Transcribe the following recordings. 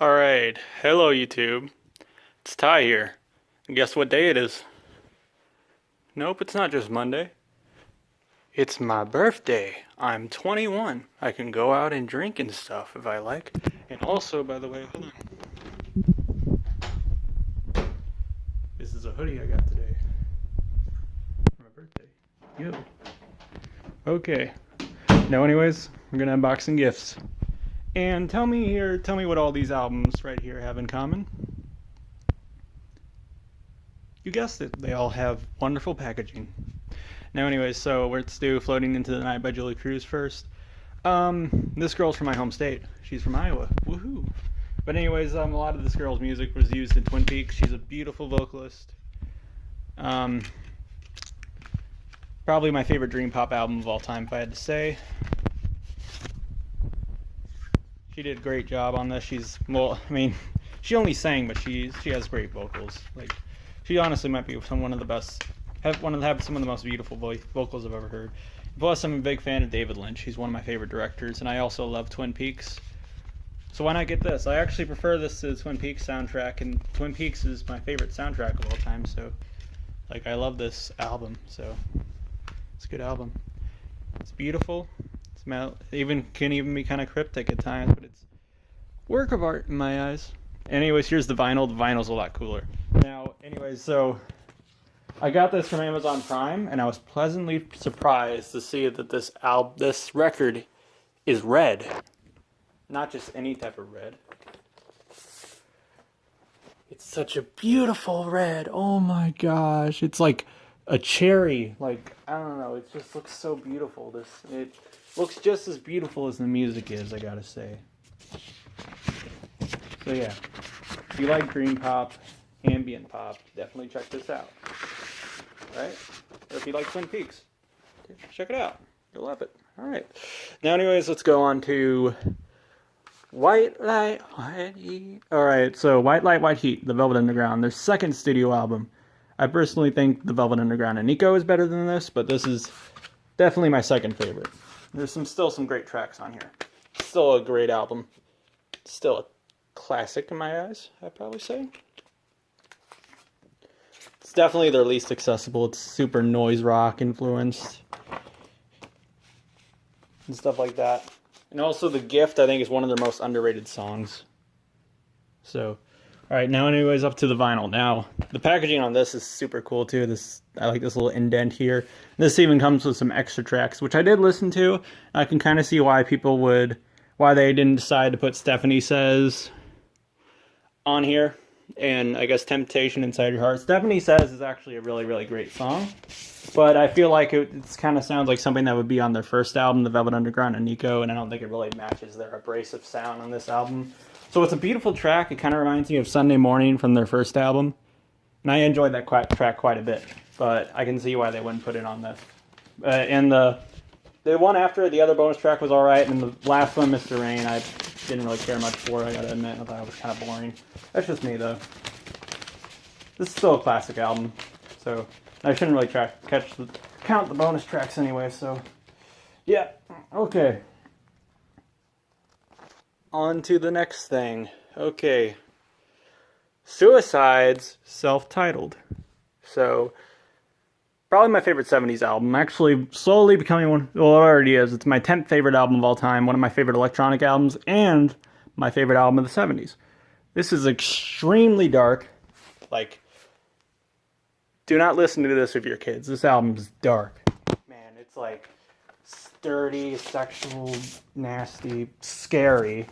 Alright, hello YouTube. It's Ty here. And guess what day it is? Nope, it's not just Monday. It's my birthday. I'm 21. I can go out and drink and stuff if I like. And also, by the way, hold on. This is a hoodie I got today. For my birthday. Yo. Okay. Now anyways, I'm gonna unbox some gifts. And tell me what all these albums right here have in common. You guessed it, they all have wonderful packaging. Now anyways, so let's do Floating Into the Night by Julee first. This girl's from my home state. She's from Iowa. Woohoo! But anyways, a lot of this girl's music was used in Twin Peaks. She's a beautiful vocalist. Probably my favorite dream pop album of all time, if I had to say. She did a great job on this. She only sang, but she has great vocals. Like, she honestly might be one of the best, have some of the most beautiful vocals I've ever heard. Plus, I'm a big fan of David Lynch. He's one of my favorite directors, and I also love Twin Peaks. So why not get this? I actually prefer this to the Twin Peaks soundtrack, and Twin Peaks is my favorite soundtrack of all time. So, like, I love this album. So, it's a good album. It's beautiful. Can even be kind of cryptic at times, but it's work of art in my eyes. Anyways, here's the vinyl. The vinyl's a lot cooler. Now, anyways, so I got this from Amazon Prime, and I was pleasantly surprised to see that this record is red, not just any type of red. It's such a beautiful red. Oh my gosh, it's like a cherry. Like, I don't know. It just looks so beautiful. It looks just as beautiful as the music is, I gotta say. So yeah, if you like dream pop, ambient pop, definitely check this out. Alright? Or if you like Twin Peaks, check it out. You'll love it. Alright. Now anyways, let's go on to White Light, White Heat. Alright, so White Light, White Heat, The Velvet Underground, their second studio album. I personally think The Velvet Underground and Nico is better than this, but this is definitely my second favorite. There's still some great tracks on here. Still a great album. Still a classic in my eyes, I'd probably say. It's definitely their least accessible. It's super noise rock influenced and stuff like that. And also The Gift, I think, is one of their most underrated songs. So, alright, now anyways, up to the vinyl. Now, the packaging on this is super cool too. I like this little indent here. This even comes with some extra tracks, which I did listen to. I can kind of see why why they didn't decide to put Stephanie Says on here. And I guess Temptation Inside Your Heart. Stephanie Says is actually a really, really great song. But I feel like it kind of sounds like something that would be on their first album, The Velvet Underground and Nico, and I don't think it really matches their abrasive sound on this album. So it's a beautiful track. It kind of reminds me of Sunday Morning from their first album. And I enjoyed that track quite a bit. But I can see why they wouldn't put it on this. And the one after, the other bonus track was alright. And the last one, Mr. Rain, I didn't really care much for, I gotta admit. I thought it was kind of boring. That's just me, though. This is still a classic album. So I shouldn't really count the bonus tracks anyway. So yeah, okay. On to the next thing. Okay. Suicide's self-titled. So, probably my favorite 70s album. Actually, slowly becoming one. Well, it already is. It's my 10th favorite album of all time. One of my favorite electronic albums. And my favorite album of the 70s. This is extremely dark. Like, do not listen to this with your kids. This album's dark. Man, it's like sturdy, sexual, nasty, scary.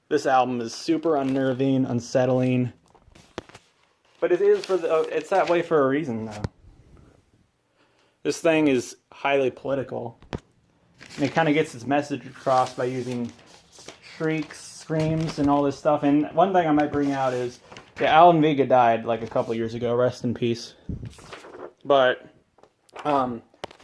This album is super unnerving, unsettling. But it's that way for a reason, though. This thing is highly political. And it kind of gets its message across by using shrieks, screams, and all this stuff. And one thing I might bring out is, Alan Vega died like a couple years ago. Rest in peace. But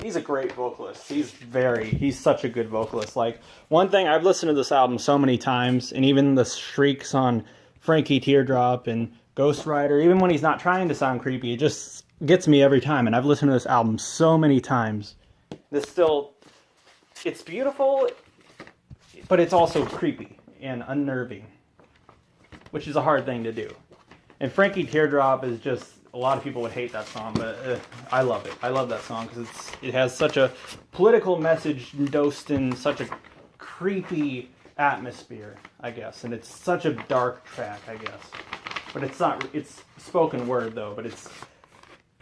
he's a great vocalist. He's such a good vocalist. Like, one thing, I've listened to this album so many times, and even the shrieks on Frankie Teardrop and Ghost Rider, even when he's not trying to sound creepy, it just gets me every time. And I've listened to this album so many times. It's beautiful, but it's also creepy and unnerving. which is a hard thing to do. And Frankie Teardrop is just, a lot of people would hate that song, but I love it. I love that song because it has such a political message dosed in such a creepy atmosphere, I guess. And it's such a dark track, I guess. But it's not, it's spoken word though, but it's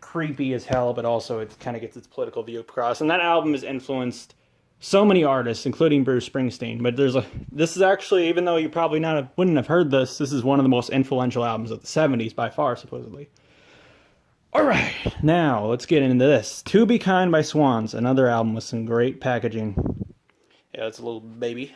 creepy as hell, but also it kind of gets its political view across. And that album has influenced so many artists, including Bruce Springsteen. But this is actually, even though you probably wouldn't have heard this, this is one of the most influential albums of the 70s by far, supposedly. Alright, now let's get into this. To Be Kind by Swans, another album with some great packaging. Yeah, it's a little baby.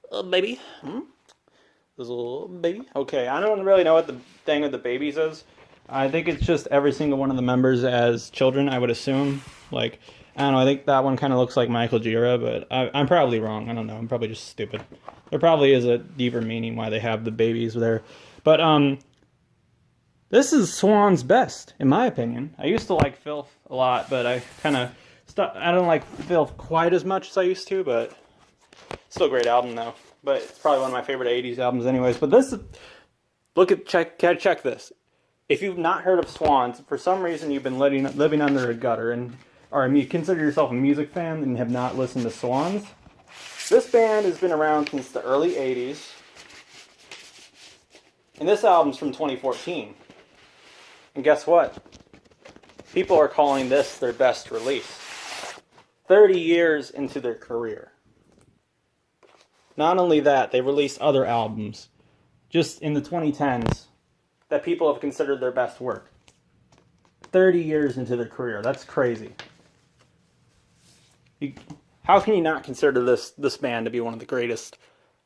A little baby. There's a little baby. Okay, I don't really know what the thing with the babies is. I think it's just every single one of the members as children, I would assume. Like, I don't know, I think that one kind of looks like Michael Gira, but I'm probably wrong. I don't know, I'm probably just stupid. There probably is a deeper meaning why they have the babies there. But, this is Swans' best, in my opinion. I used to like Filth a lot, but I kind of I don't like Filth quite as much as I used to, but still a great album, though. But it's probably one of my favorite 80s albums anyways. But this, check this. If you've not heard of Swans, for some reason you've been living under a gutter, or you consider yourself a music fan and have not listened to Swans, this band has been around since the early 80s. And this album's from 2014. And guess what? People are calling this their best release. 30 years into their career. Not only that, they released other albums just in the 2010s that people have considered their best work. 30 years into their career. That's crazy. How can you not consider this band to be one of the greatest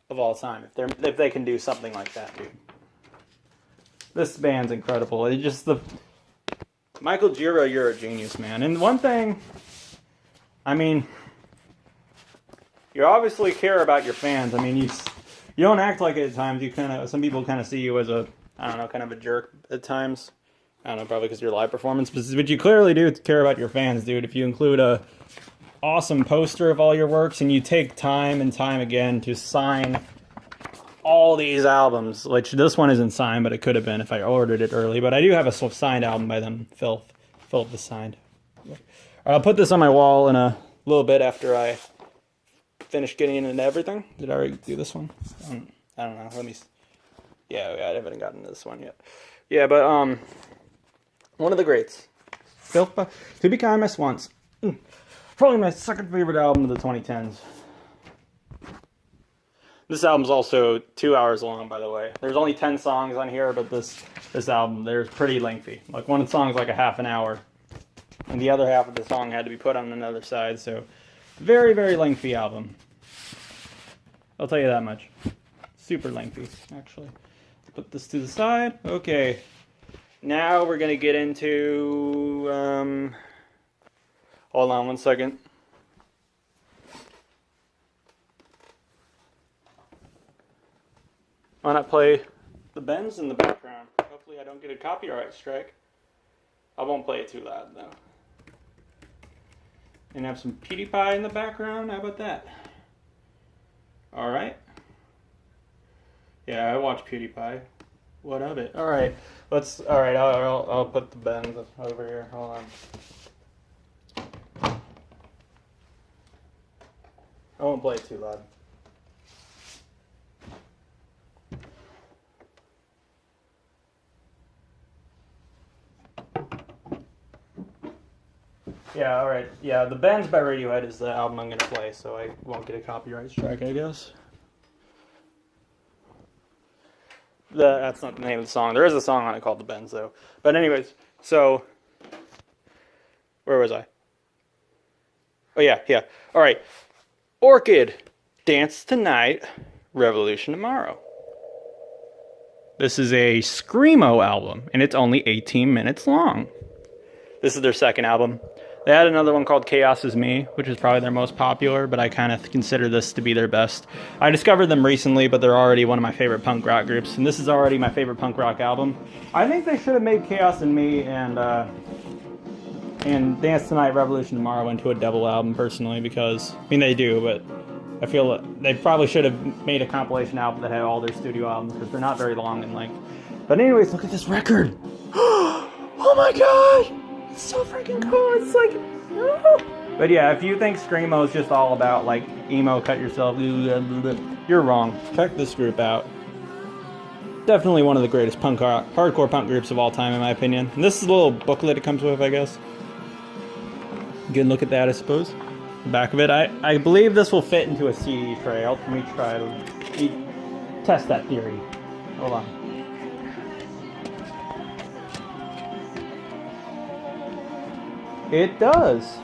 of all time if they can do something like that, dude? This band's incredible. It's just Michael Gira, you're a genius, man. And one thing, I mean, you obviously care about your fans. I mean, you don't act like it at times. Some people kind of see you as kind of a jerk at times. I don't know, probably because of your live performance. But you clearly do care about your fans, dude. If you include a awesome poster of all your works and you take time and time again to sign all these albums, which this one isn't signed, but it could have been if I ordered it early. But I do have a signed album by them, Filth. Filth is signed. I'll put this on my wall in a little bit after I finish getting into everything. Did I already do this one? I don't know. Let me. Yeah, I haven't gotten to this one yet. Yeah, but one of the greats. Filth by To Be Kind by Swans. Probably my second favorite album of the 2010s. This album's also 2 hours long, by the way. There's only 10 songs on here, but this album, they're pretty lengthy. Like, one song's like a half an hour, and the other half of the song had to be put on another side, so very, very lengthy album. I'll tell you that much. Super lengthy, actually. Put this to the side. Okay. Now we're going to get into... hold on one second. Why not play the bends in the background? Hopefully I don't get a copyright strike. I won't play it too loud, though. And have some PewDiePie in the background. How about that? Alright. Yeah, I watch PewDiePie. What of it? Alright. Alright, I'll put the bends over here. Hold on. I won't play it too loud. Yeah, alright. Yeah, The Bends by Radiohead is the album I'm going to play, so I won't get a copyright strike, I guess. That's not the name of the song. There is a song on it called The Bends, though. But anyways, so... where was I? Oh, yeah. Alright. Orchid. Dance Tonight, Revolution Tomorrow. This is a Screamo album, and it's only 18 minutes long. This is their second album. They had another one called Chaos Is Me, which is probably their most popular, but I kind of consider this to be their best. I discovered them recently, but they're already one of my favorite punk rock groups, and this is already my favorite punk rock album. I think they should have made Chaos in Me and Dance Tonight, Revolution Tomorrow into a double album, personally, because, I mean, they do, but I feel they probably should have made a compilation album that had all their studio albums because they're not very long in length. But anyways, look at this record. Oh my god! It's so freaking cool. It's like... But yeah, if you think Screamo is just all about like emo, cut yourself, you're wrong. Check this group out. Definitely one of the greatest hardcore punk groups of all time, in my opinion. And this is a little booklet it comes with, I guess. Good look at that, I suppose. The back of it. I believe this will fit into a CD tray. Let me try to test that theory. Hold on. It does.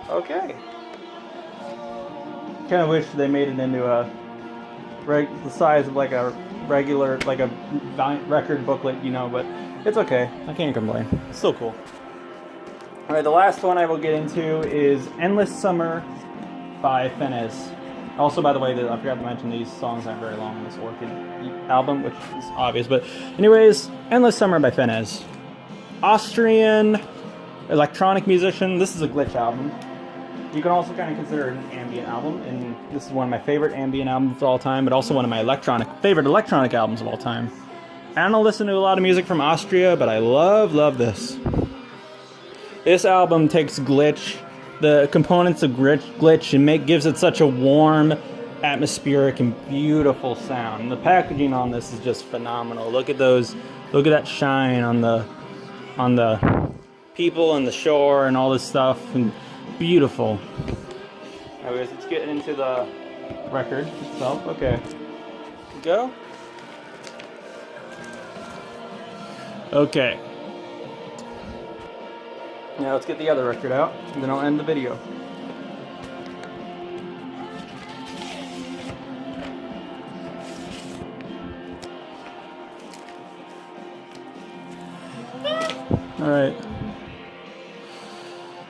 Okay. Kind of wish they made it into a the size of like a regular, like a record booklet, you know, but it's okay. I can't complain. It's still cool. Alright, the last one I will get into is Endless Summer by Fennesz. Also, by the way, I forgot to mention these songs aren't very long on this Orchid album, which is obvious, but anyways, Endless Summer by Fennesz. Austrian electronic musician. This is a glitch album. You can also kind of consider it an ambient album, and this is one of my favorite ambient albums of all time, but also one of my favorite electronic albums of all time. I don't listen to a lot of music from Austria, but I love this. This album takes glitch, the components of glitch, and gives it such a warm, atmospheric, and beautiful sound. And the packaging on this is just phenomenal. Look at those, look at that shine on the people and the shore and all this stuff, and beautiful. Anyways, let's get into the record itself. Okay. Go. Okay. Now let's get the other record out, and then I'll end the video. Alright.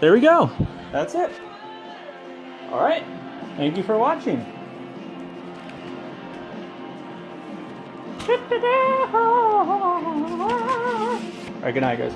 There we go. That's it. Alright. Thank you for watching. Alright, good night, guys.